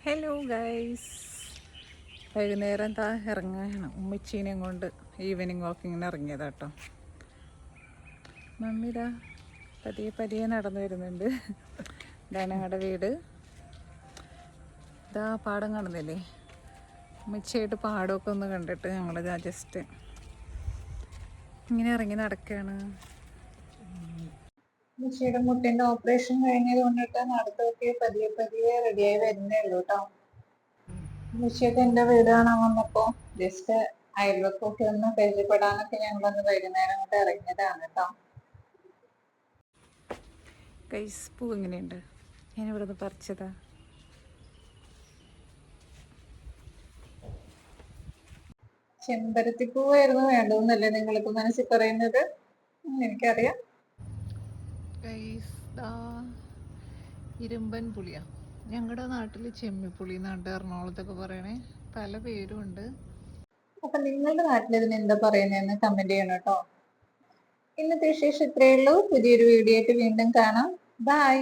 Hello guys, വൈകുന്നേരം ഇറങ്ങാനാണ് ഉമ്മച്ചീനെയും കൊണ്ട് evening വാക്കിങ്ങിന് ഇറങ്ങിയതാ കേട്ടോ. മമ്മിതാ പതിയെ പതിയെ നടന്നു വരുന്നുണ്ട്. ഇതാണ് ഞങ്ങളുടെ വീട്. ഇതാ പാടം കാണുന്നില്ലേ? ഉമ്മച്ചിയായിട്ട് പാടമൊക്കെ ഒന്ന് കണ്ടിട്ട് ഞങ്ങളിതാ ജസ്റ്റ് ഇങ്ങനെ ഇറങ്ങി നടക്കുകയാണ്. ഉമ്മച്ചിയുടെ മുട്ടിന്റെ ഓപ്പറേഷൻ കഴിഞ്ഞത് കൊണ്ടിട്ട് നടത്തൊക്കെ പതിയെ പതിയെ റെഡിയായി വരുന്നേ ഉള്ളൂ കേട്ടോ. ഉമ്മച്ചിയൊക്കെ എൻ്റെ വീട് കാണാൻ വന്നപ്പോ ജസ്റ്റ് അയൽവക്കൊക്കെ ഒന്ന് പരിചയപ്പെടാനൊക്കെ ഞങ്ങളൊന്ന് വൈകുന്നേരം കൊണ്ട് ഇറങ്ങിയതാണ് കേട്ടോ. ഗൈസ്, പൂ എങ്ങനെയുണ്ട്? ഞാൻ ഇവിടെ നിന്ന് പറിച്ചതാ. ചെമ്പരത്തിപ്പൂവായിരുന്നു വേണ്ടതെന്നല്ലേ നിങ്ങൾക്ക് മനസ്സിൽ പറയുന്നത്? എനിക്കറിയാം. ഇരുമ്പൻ പുളിയാ ഞങ്ങളുടെ നാട്ടിൽ, ചെമ്മിപ്പുളി എന്നാണ്ട് എറണാകുളത്തൊക്കെ പറയണേ. പല പേരും ഉണ്ട്. അപ്പൊ നിങ്ങളുടെ നാട്ടിൽ ഇതിന് എന്താ പറയുന്നതെന്ന് കമന്റ് ചെയ്യണം കേട്ടോ. ഇന്നത്തെ വിശേഷം ഇത്രയേ ഉള്ളൂ. പുതിയൊരു വീഡിയോ ആയിട്ട് വീണ്ടും കാണാം. ബൈ.